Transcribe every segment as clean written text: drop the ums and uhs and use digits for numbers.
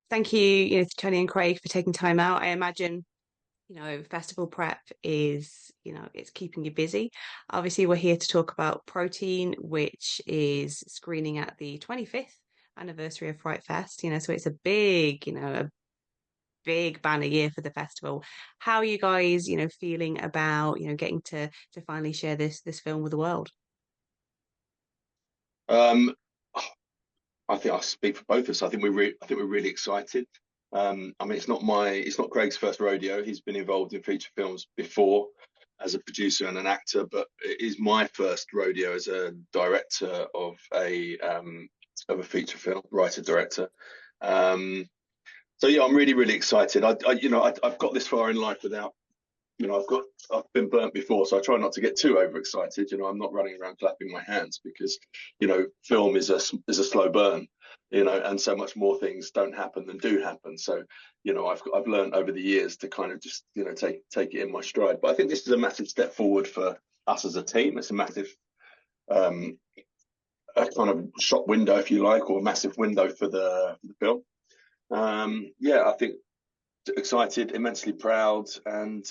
Thank you, to Tony and Craig for taking time out. I imagine, festival prep is, it's keeping you busy. Obviously, we're here to talk about Protein, which is screening at the 25th anniversary of Fright Fest. So it's a big, a big banner year for the festival. How are you guys, feeling about, getting to finally share this film with the world? Um, I think I speak for both of us. I think we're really excited. I mean, it's not Craig's first rodeo. He's been involved in feature films before as a producer and an actor, but it is my first rodeo as a director of a feature film, writer director. Um, so yeah, I'm really excited. I've got this far in life without I've been burnt before, so I try not to get too overexcited. I'm not running around clapping my hands because film is a slow burn. And so much more things don't happen than do happen. So I've learned over the years to kind of just take it in my stride. But I think this is a massive step forward for us as a team. It's a massive um, a kind of shop window, if you like, or a massive window for the film. Yeah, I think excited, immensely proud, and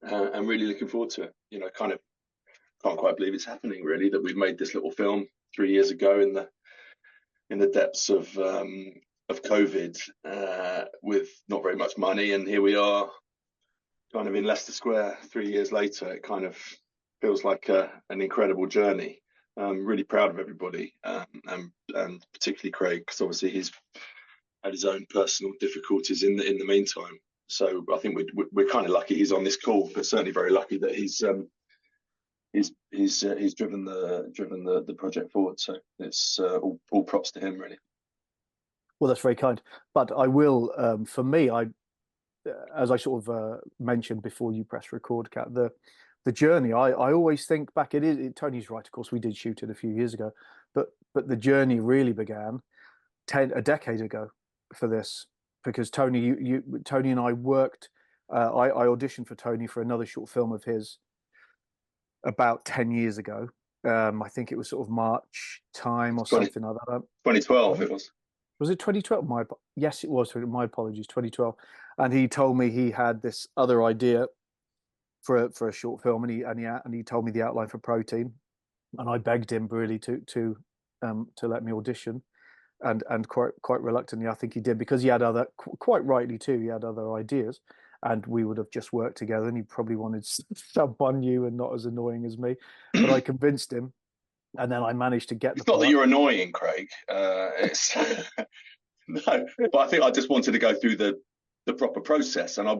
really looking forward to it. Kind of can't quite believe it's happening. Really, that we've made this little film 3 years ago in the depths of COVID, with not very much money, and here we are, kind of in Leicester Square 3 years later. It kind of feels like an incredible journey. I'm really proud of everybody, and particularly Craig, because obviously he's had his own personal difficulties in the meantime. So I think we're kind of lucky he's on this call, but certainly very lucky that he's driven the project forward. So it's all props to him, really. Well, that's very kind. But I will, for me, as I sort of mentioned before you press record, Kat, the journey. I always think back. Tony's right. Of course, we did shoot it a few years ago, but the journey really began a decade ago for this, because Tony and I worked. I auditioned for Tony for another short film of his about 10 years ago. I think it was sort of March time or 20, something like that. 2012 it was. Was it 2012? Yes, it was. My apologies, 2012. And he told me he had this other idea for a short film, and he told me the outline for Protein, and I begged him really to let me audition, and quite reluctantly, I think he did, because he had quite rightly too, he had other ideas, and we would have just worked together, and he probably wanted someone new and not as annoying as me, but I convinced him, and then I managed to get the It's not that part. you're annoying, Craig. It's no, but I think I just wanted to go through the proper process, and I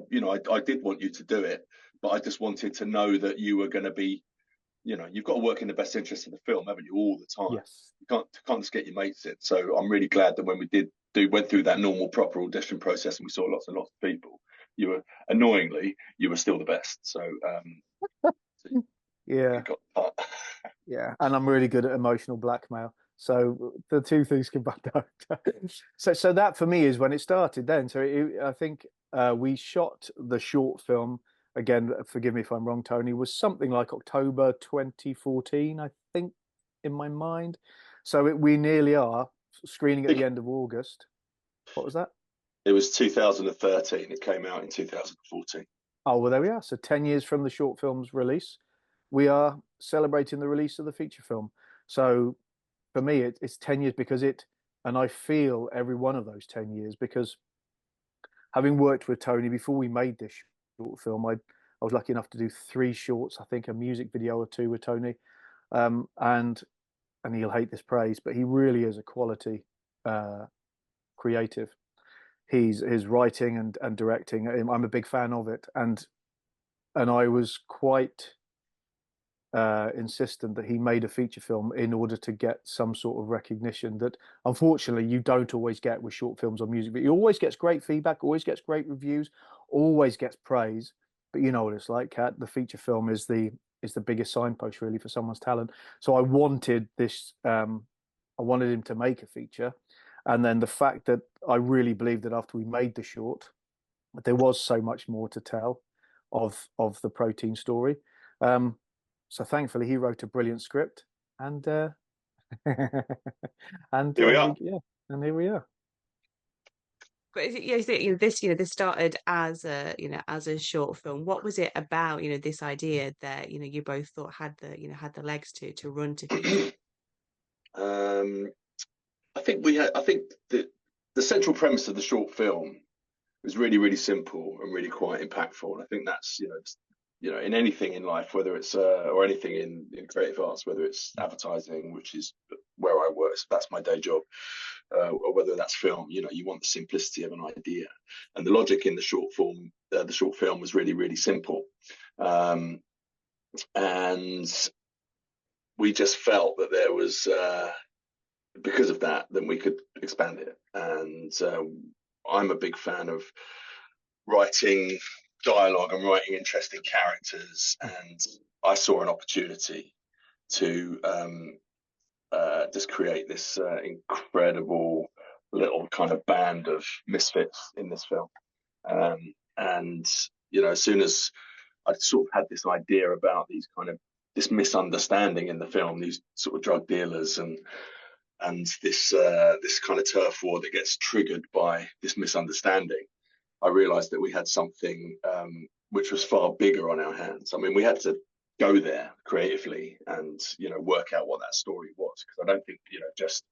did want you to do it, but I just wanted to know that you were going to be, you've got to work in the best interest of the film, haven't you, all the time? Yes. You can't just get your mates in. So I'm really glad that when we went through that normal proper audition process and we saw lots and lots of people, you were still the best. So Yeah. you got the part. Yeah, and I'm really good at emotional blackmail. So the two things combined. So that for me is when it started then. I think we shot the short film, again, forgive me if I'm wrong, Tony, was something like October 2014, I think, in my mind. So we nearly are screening at the end of August. What was that? It was 2013. It came out in 2014. Oh, well, there we are. So 10 years from the short film's release, we are celebrating the release of the feature film. So for me, it's 10 years and I feel every one of those 10 years, because having worked with Tony before we made this short film, I was lucky enough to do three shorts, I think a music video or two with Tony. Um, and and he'll hate this praise, but he really is a quality creative. His writing and directing, I'm a big fan of it. And I was quite insistent that he made a feature film in order to get some sort of recognition that unfortunately you don't always get with short films or music. But he always gets great feedback, always gets great reviews, always gets praise. But you know what it's like, Kat. The feature film is the biggest signpost really for someone's talent. So I wanted this. I wanted him to make a feature, and then the fact that I really believed that after we made the short, there was so much more to tell of the Protein story. So thankfully, he wrote a brilliant script, and Here we are. yeah, and here we are. But this started as a short film. What was it about, this idea that, you both thought had the legs to run to feature? Um, I think the central premise of the short film was really, really simple and really quite impactful. And I think that's, in anything in life, whether it's or anything in creative arts, whether it's advertising, which is where I work, so that's my day job, or whether that's film, you want the simplicity of an idea. And the logic in the short film was really, really simple. And we just felt that there was, because of that, then we could expand it. And I'm a big fan of writing dialogue and writing interesting characters, and I saw an opportunity to just create this incredible little kind of band of misfits in this film. And as soon as I sort of had this idea about this misunderstanding in the film, these sort of drug dealers and this kind of turf war that gets triggered by this misunderstanding, I realized that we had something which was far bigger on our hands. I mean, we had to go there creatively and work out what that story was, because I don't think just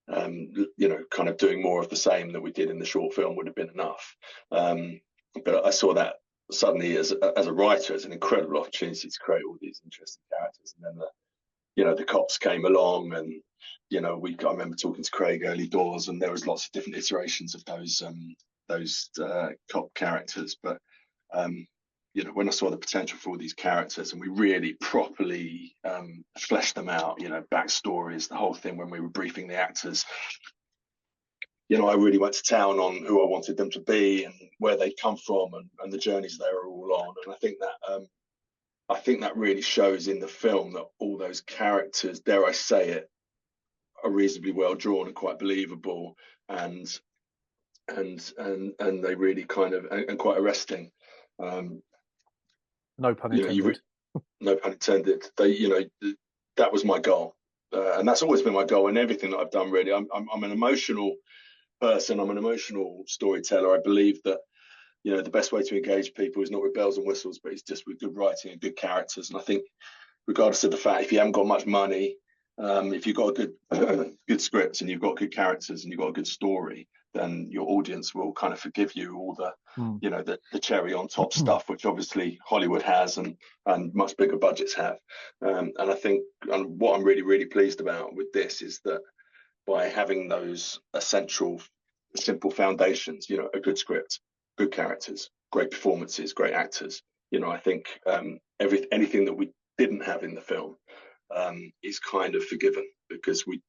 kind of doing more of the same that we did in the short film would have been enough. But I saw that suddenly as a writer as an incredible opportunity to create all these interesting characters. And then the cops came along, and I remember talking to Craig early doors, and there was lots of different iterations of those cop characters. But when I saw the potential for all these characters, and we really properly fleshed them out, backstories, the whole thing, when we were briefing the actors, I really went to town on who I wanted them to be and where they'd come from, and the journeys they were all on. And I think that really shows in the film that all those characters, dare I say it, are reasonably well drawn and quite believable, and they really kind of, and quite arresting. No pun intended. No pun intended. That was my goal, and that's always been my goal in everything that I've done. Really, I'm an emotional person. I'm an emotional storyteller. I believe that the best way to engage people is not with bells and whistles, but it's just with good writing and good characters. And I think, regardless of the fact, if you haven't got much money, if you've got a good script and you've got good characters and you've got a good story, then your audience will kind of forgive you all the the cherry on top stuff, which obviously Hollywood has and much bigger budgets have. And I think, and what I'm really, really pleased about with this is that by having those essential, simple foundations, a good script, good characters, great performances, great actors, I think anything that we didn't have in the film is kind of forgiven, because we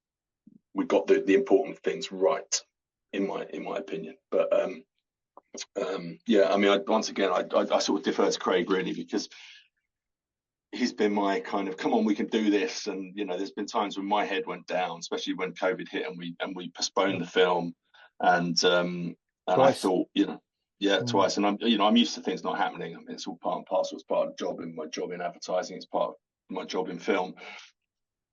got the important things right, in my opinion. But I mean, once again, I sort of defer to Craig, really, because he's been my kind of, come on, we can do this. And there's been times when my head went down, especially when COVID hit and we postponed the film, and I thought, twice. And I'm used to things not happening. I mean, it's all part and parcel. It's part of the job, and my job in advertising. It's part of my job in film.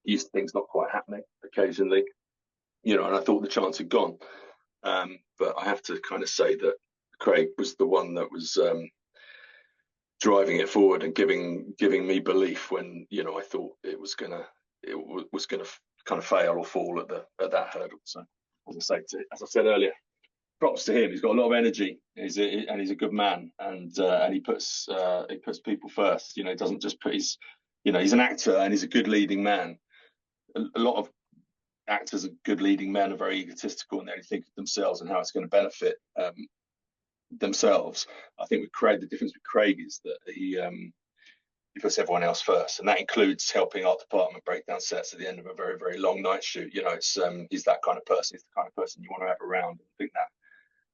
Used to things not quite happening occasionally, and I thought the chance had gone. But I have to kind of say that Craig was the one that was driving it forward and giving me belief when I thought it was gonna kind of fail or fall at that hurdle. So as I said earlier, props to him. He's got a lot of energy. He's a good man, and he puts people first. He doesn't just put his, he's an actor and he's a good leading man. A lot of actors and good leading men are very egotistical, and they only think of themselves and how it's going to benefit themselves. I think with Craig, the difference with Craig is that he puts everyone else first, and that includes helping art department break down sets at the end of a very, very long night shoot. He's that kind of person. He's the kind of person you want to have around. I think that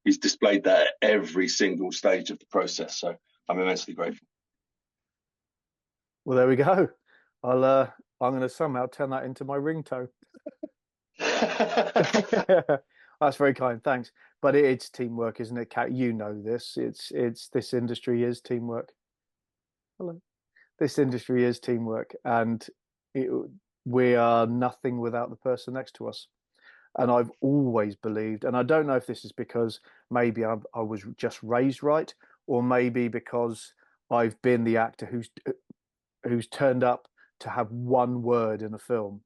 he's displayed that at every single stage of the process. So I'm immensely grateful. Well, there we go. I'm going to somehow turn that into my ringtone. That's very kind, thanks. But it's teamwork, isn't it, Kat? You know this. It's this industry is teamwork. Hello. This industry is teamwork, and we are nothing without the person next to us. And I've always believed, and I don't know if this is because maybe I was just raised right, or maybe because I've been the actor who's turned up to have one word in a film.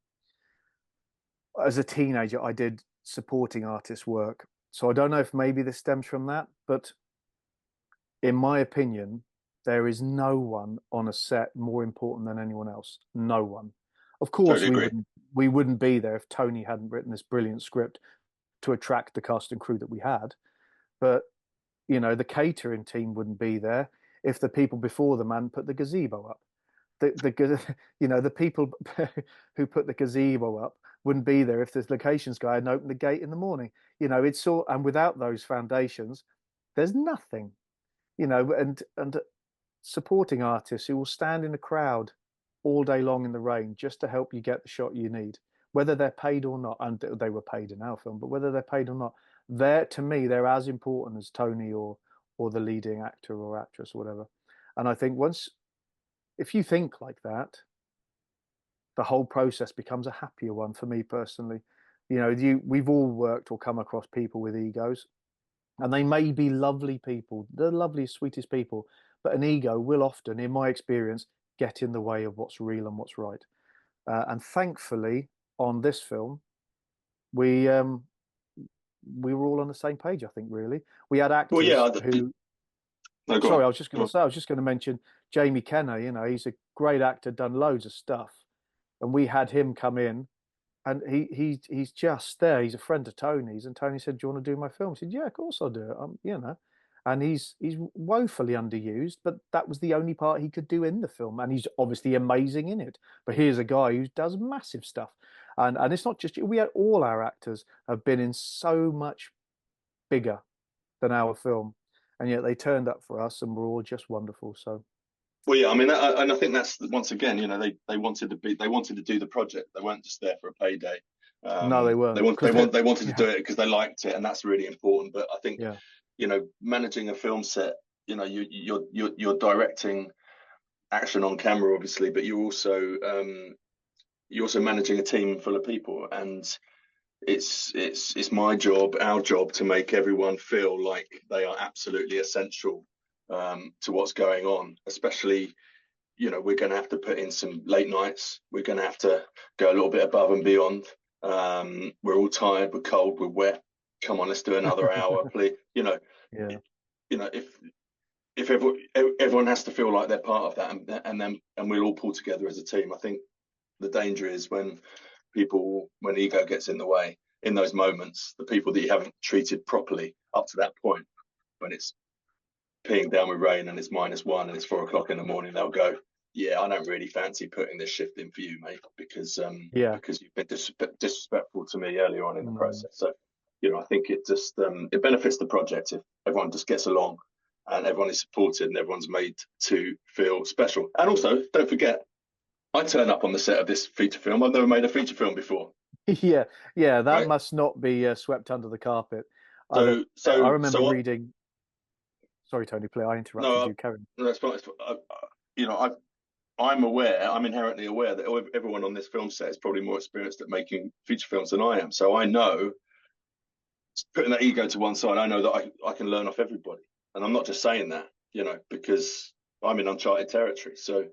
As a teenager, I did supporting artist work. So I don't know if maybe this stems from that, but in my opinion, there is no one on a set more important than anyone else. No one. Of course, Totally agree. we wouldn't be there if Tony hadn't written this brilliant script to attract the cast and crew that we had. But the catering team wouldn't be there if the people before the man put the gazebo up. The people who put the gazebo up wouldn't be there if this locations guy hadn't opened the gate in the morning. And without those foundations, there's nothing. And supporting artists who will stand in a crowd all day long in the rain just to help you get the shot you need, whether they're paid or not. And they were paid in our film, but whether they're paid or not, to me, they're as important as Tony or the leading actor or actress or whatever. And I think if you think like that, the whole process becomes a happier one for me personally. We've all worked or come across people with egos, and they may be lovely people, the loveliest, sweetest people, but an ego will often, in my experience, get in the way of what's real and what's right. And thankfully, on this film, we were all on the same page. I think really, we had Well, actors yeah. who. No, go Sorry, on. I was just going to say, I was just going to mention Jamie Kenner. He's a great actor, done loads of stuff, and we had him come in, and he's just there. He's a friend of Tony's, and Tony said, "Do you want to do my film?" He said, "Yeah, of course I'll do it." And he's woefully underused, but that was the only part he could do in the film, and he's obviously amazing in it. But here's a guy who does massive stuff, and it's not just we had all our actors have been in so much bigger than our film, and yet they turned up for us, and we're all just wonderful. So. Well, yeah, I mean, and I think that's once again, they wanted to do the project. They weren't just there for a payday. No, they weren't. They wanted to Yeah, do it because they liked it, and that's really important. But I think, yeah, managing a film set, you're directing action on camera, obviously, but you're also managing a team full of people, and it's my job, our job, to make everyone feel like they are absolutely essential to what's going on. Especially, we're going to have to put in some late nights. We're going to have to go a little bit above and beyond. We're all tired, we're cold, we're wet. Come on, let's do another hour, please. yeah, If everyone has to feel like they're part of that, and we'll all pull together as a team. I think the danger is when ego gets in the way in those moments, the people that you haven't treated properly up to that point, when it's peeing down with rain and it's -1 and it's 4 o'clock in the morning, they'll go, "Yeah, I don't really fancy putting this shift in for you, mate, because yeah. you've been disrespectful to me earlier on in the Mm. process." So, I think it just it benefits the project if everyone just gets along and everyone is supported and everyone's made to feel special. And also, don't forget, I turn up on the set of this feature film. I've never made a feature film before, Yeah, yeah, that right? must not be swept under the carpet. So, I so, remember so what? reading. Sorry, Tony, play. I interrupted No, you. Karen. no, that's fine. I'm aware. I'm inherently aware that everyone on this film set is probably more experienced at making feature films than I am. So I know, putting that ego to one side, I know that I can learn off everybody, and I'm not just saying that, because I'm in uncharted territory. So,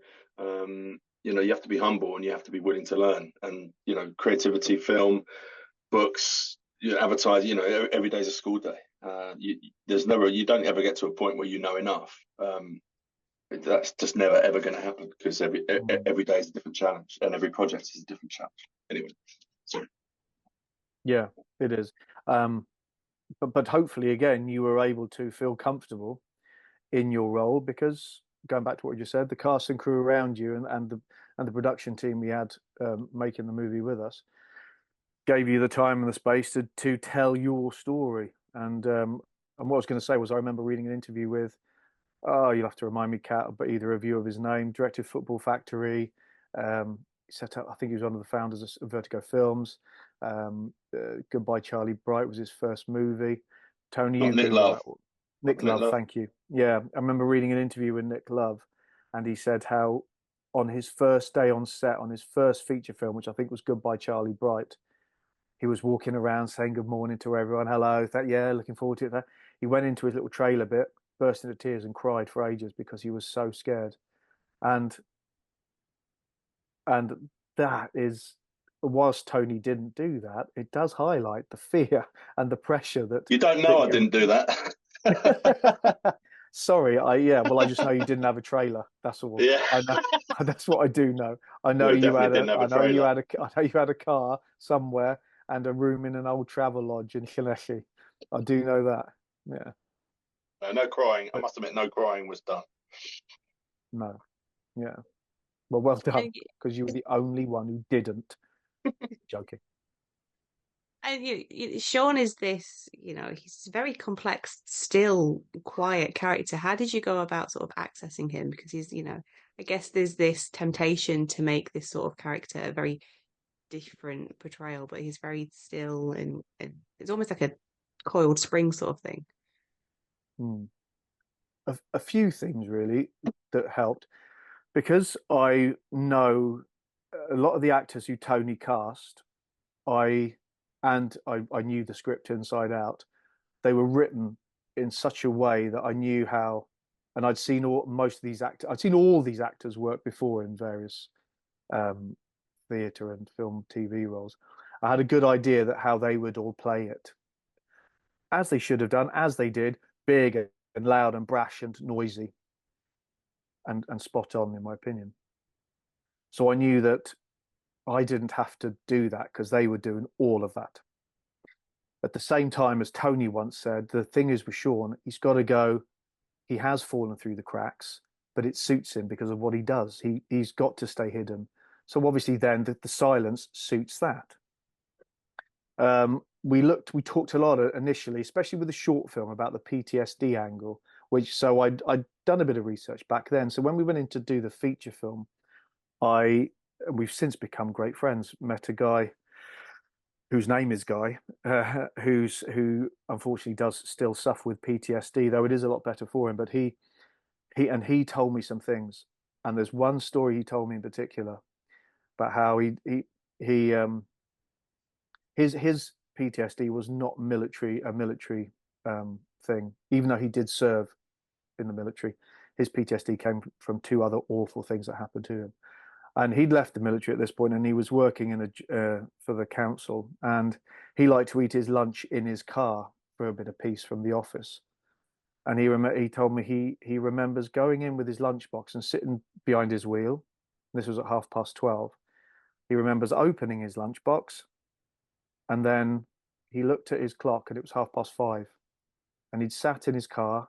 you have to be humble and you have to be willing to learn. And creativity, film, books, advertising. Every day's a school day. You don't ever get to a point where you know enough. That's just never ever going to happen, because Mm. every day is a different challenge and every project is a different challenge. Anyway, sorry. Yeah, it is. Um, but hopefully, again, you were able to feel comfortable in your role because going back to what you just said, the cast and crew around you and the production team we had making the movie with us gave you the time and the space to tell your story. And what I was going to say was I remember reading an interview with, oh, you'll have to remind me, Kat, but either of you of his name, directed Football Factory. He set up, I think he was one of the founders of Vertigo Films. Goodbye Charlie Bright was his first movie. Tony, Not you Nick Google Love. that. Nick Nick Love, Love. thank you. Yeah, I remember reading an interview with Nick Love, and he said how on his first day on set, on his first feature film, which I think was Goodbye Charlie Bright, He was walking around saying good morning to everyone. Hello, yeah, looking forward to it. He went into his little trailer bit, burst into tears, and cried for ages because he was so scared. And that is, whilst Tony didn't do that, it does highlight the fear and the pressure that you don't know I didn't do that. Sorry, well, I just know you didn't have a trailer. That's all. Yeah, I know. That's what I do know. I know we you definitely had didn't have I a know you trailer. had a. I know you had a car somewhere and a room in an old travel lodge in Llanelli. I do know that. Yeah. No crying. I But must admit, no crying was done. no. Yeah. Well done, And, because you were the only one who didn't. Joking. and Sean is this, he's a very complex, still quiet character. How did you go about sort of accessing him? Because he's, I guess there's this temptation to make this sort of character a very different portrayal, but he's very still and it's almost like a coiled spring sort of thing. Hmm. A few things really that helped, because I know a lot of the actors who Tony cast. I knew the script inside out. They were written in such a way that I knew how, and I'd seen most of these actors. I'd seen all these actors work before in various um, theatre and film, TV roles. I had a good idea that how they would all play it, as they should have done, as they did, big and loud and brash and noisy, and spot on, in my opinion. So I knew that I didn't have to do that because they were doing all of that. At the same time, as Tony once said, the thing is with Sean, he's got to go. He has fallen through the cracks, but it suits him because of what he does. He's got to stay hidden. So obviously, then the silence suits that. We talked a lot initially, especially with the short film, about the PTSD angle. I'd done a bit of research back then. So when we went in to do the feature film, we've since become great friends. Met a guy whose name is Guy, who unfortunately does still suffer with PTSD, though it is a lot better for him. But he told me some things, and there's one story he told me in particular about how his PTSD was not a military thing, even though he did serve in the military. His PTSD came from two other awful things that happened to him. And he'd left the military at this point, and he was working for the council, and he liked to eat his lunch in his car for a bit of peace from the office. And he told me he remembers going in with his lunchbox and sitting behind his wheel. This was at 12:30. He remembers opening his lunchbox, and then he looked at his clock, and it was 5:30, and he'd sat in his car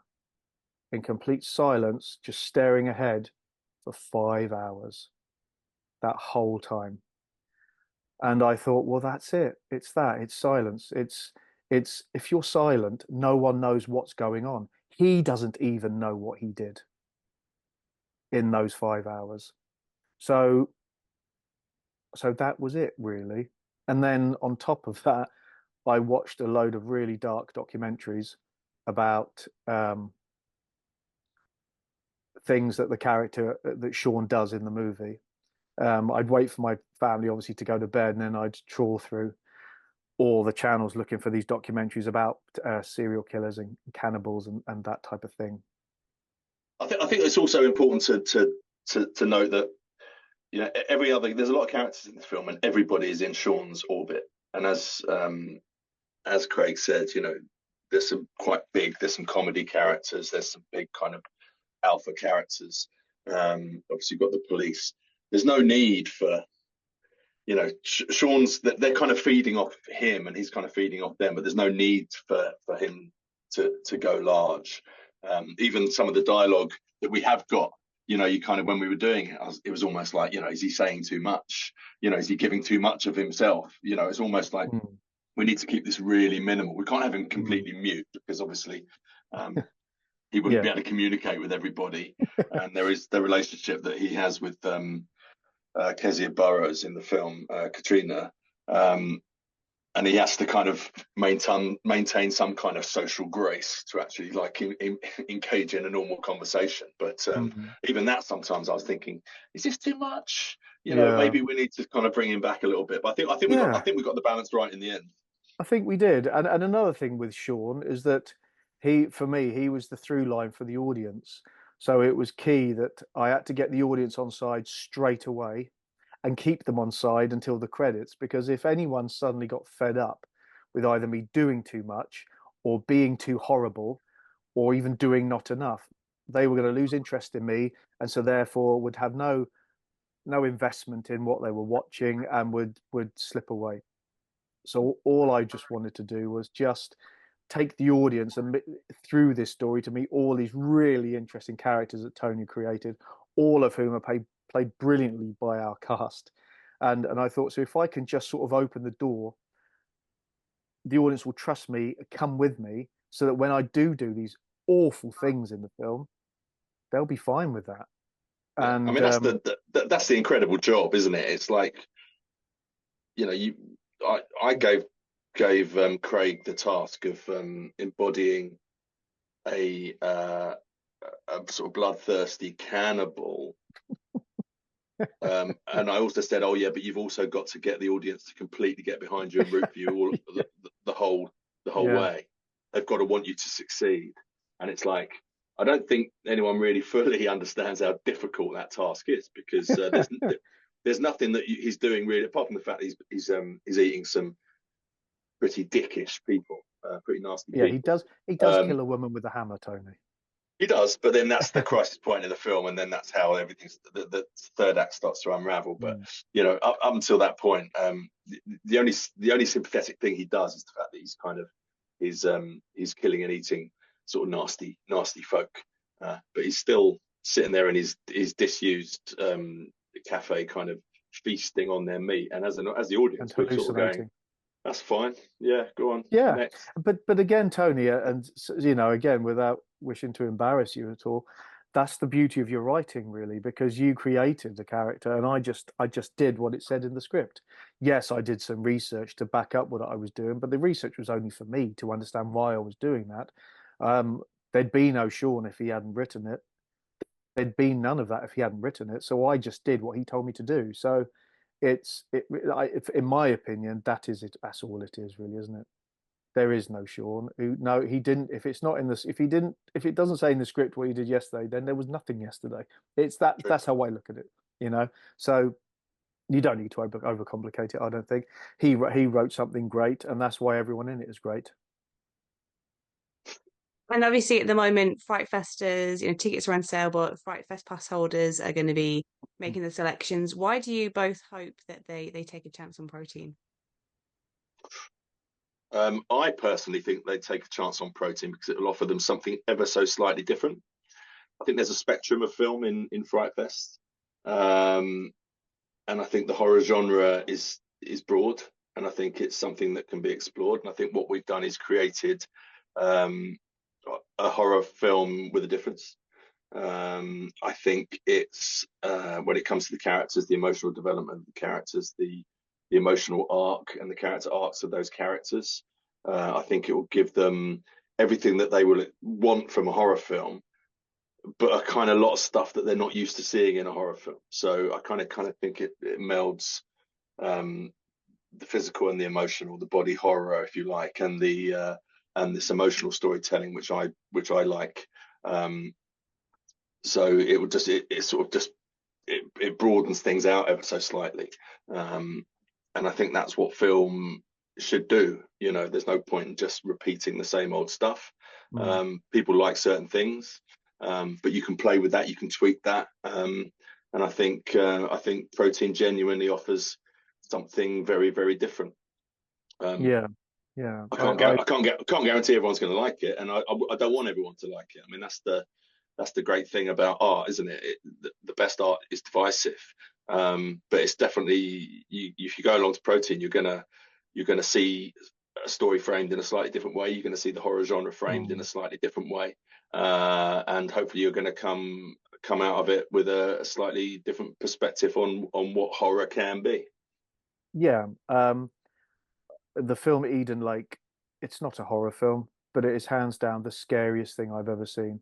in complete silence, just staring ahead for 5 hours. That whole time. And I thought, well, that's it. It's silence. It's if you're silent, no one knows what's going on. He doesn't even know what he did in those 5 hours. So that was it, really. And then on top of that, I watched a load of really dark documentaries about things that the character that Sean does in the movie. I'd wait for my family, obviously, to go to bed, and then I'd trawl through all the channels looking for these documentaries about serial killers and cannibals and that type of thing. I think it's also important to note that there's a lot of characters in the film, and everybody is in Sean's orbit. And as Craig said, there's some comedy characters, there's some big kind of alpha characters. Obviously, you've got the police. There's no need for, Sean's, they're kind of feeding off him and he's kind of feeding off them, but there's no need for him to go large. Even some of the dialogue that we have got, you kind of, when we were doing it, it was almost like, is he saying too much? Is he giving too much of himself? It's almost like we need to keep this really minimal. We can't have him completely mute, because obviously he wouldn't be able to communicate with everybody. And there is the relationship that he has with Kezia Burrows in the film, Katrina, and he has to kind of maintain some kind of social grace to actually engage in a normal conversation. But even that, sometimes I was thinking, is this too much? Yeah. maybe we need to kind of bring him back a little bit. But I Yeah. think we got the balance right in the end. I think we did. And another thing with Sean is that for me, he was the through line for the audience. So it was key that I had to get the audience on side straight away and keep them on side until the credits. Because if anyone suddenly got fed up with either me doing too much or being too horrible or even doing not enough, they were going to lose interest in me, and so therefore would have no investment in what they were watching and would slip away. So all I just wanted to do was just take the audience and through this story to meet all these really interesting characters that Tony created, all of whom are played brilliantly by our cast. And I thought, so if I can just sort of open the door, the audience will trust me, come with me, so that when I do these awful things in the film, they'll be fine with that. Yeah, I And mean that's the incredible job, isn't it? It's like, I gave Craig the task of embodying a a sort of bloodthirsty cannibal. And I also said, oh yeah, but you've also got to get the audience to completely get behind you and root for you all the whole yeah, way. They've got to want you to succeed. And it's like, I don't think anyone really fully understands how difficult that task is, because there's nothing that he's doing really, apart from the fact that he's eating some pretty dickish people, pretty nasty yeah, people. he does kill a woman with a hammer, Tony. He does, but then that's the crisis point in the film, and then that's how the third act starts to unravel. But up until that point, the only sympathetic thing he does is the fact that he's kind of he's killing and eating sort of nasty folk, but he's still sitting there in his disused cafe, kind of feasting on their meat, and as the audience, And we're sort of going, hallucinating. that's fine, yeah, go on, Yeah, next. but again, Tony, and again, without wishing to embarrass you at all, that's the beauty of your writing, really, because you created the character, and I just did what it said in the script. Yes, I did some research to back up what I was doing, but the research was only for me to understand why I was doing that. There'd be no Sean if he hadn't written it. There'd be none of that if he hadn't written it. So I just did what he told me to do. So in my opinion, that is it. That's all it is, really, isn't it? There is no Sean. No, he didn't. If it's not in this, if it doesn't say in the script what he did yesterday, then there was nothing yesterday. It's that. True. That's how I look at it. So you don't need to overcomplicate it. I don't think he wrote something great, and that's why everyone in it is great. And obviously, at the moment, Fright Festers, tickets are on sale, but Fright Fest pass holders are going to be making the selections. Why do you both hope that they take a chance on protein? I personally think they take a chance on protein because it will offer them something ever so slightly different. I think there's a spectrum of film in Fright Fest, and I think the horror genre is broad, and I think it's something that can be explored. And I think what we've done is created a horror film with a difference. I think it's when it comes to the characters, the emotional development of the characters, the emotional arc and the character arcs of those characters. I think it will give them everything that they will want from a horror film, but a kind of lot of stuff that they're not used to seeing in a horror film. So I kind of think it melds the physical and the emotional, the body horror, if you like, and the and this emotional storytelling, which I like. So it would just it sort of just it broadens things out ever so slightly, and I think that's what film should do. There's no point in just repeating the same old stuff. People like certain things, but you can play with that, you can tweak that, and I think protein genuinely offers something very, very different. Yeah, yeah. I can't guarantee everyone's going to like it, and I don't want everyone to like it. I mean, that's the great thing about art, isn't it? The best art is divisive, but it's definitely if you go along to protein, you're gonna see a story framed in a slightly different way. You're going to see the horror genre framed in a slightly different way, and hopefully you're going to come out of it with a slightly different perspective on what horror can be. Yeah. The film Eden Lake, it's not a horror film, but it is hands down the scariest thing I've ever seen.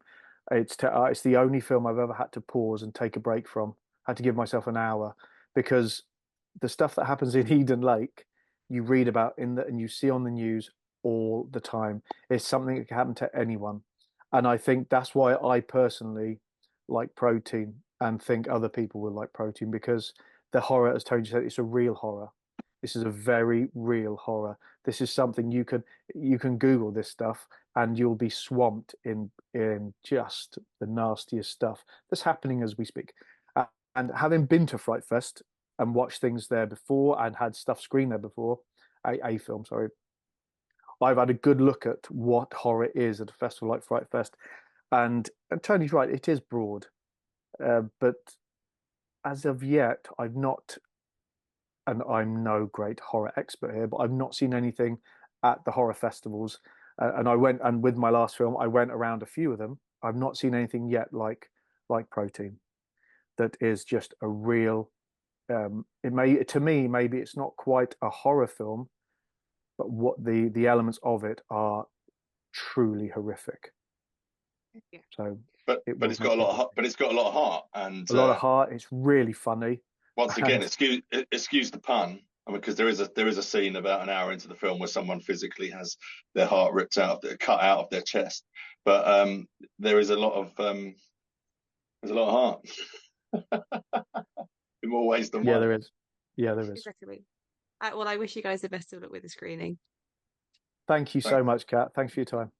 It's the only film I've ever had to pause and take a break from. I had to give myself an hour because the stuff that happens in Eden Lake, you read about and you see on the news all the time. It's something that can happen to anyone. And I think that's why I personally like Protein and think other people will like Protein, because the horror, as Tony said, it's a real horror. This is a very real horror. This is something you can Google this stuff and you'll be swamped in just the nastiest stuff that's happening as we speak. And having been to Fright Fest and watched things there before and had stuff screened there before, a film, sorry, I've had a good look at what horror is at a festival like Fright Fest. And Tony's right, it is broad. But as of yet, I've not, and I'm no great horror expert here, but I've not seen anything at the horror festivals. And I went, and with my last film, I went around a few of them. I've not seen anything yet like Protein, that is just a real. It may, to me, maybe it's not quite a horror film, but what the elements of it are truly horrific. Yeah. So, but it's got a lot of but it's got a lot of heart and a lot of heart. It's really funny. Once again, And excuse the pun. I mean, because there is a scene about an hour into the film where someone physically has their heart ripped out, cut out of their chest. But there is a lot of there's a lot of heart in more ways than yeah, one. there is. Yeah, there is. Exactly. Well, I wish you guys the best of luck with the screening. Thank you so much, Kat. Thanks for your time.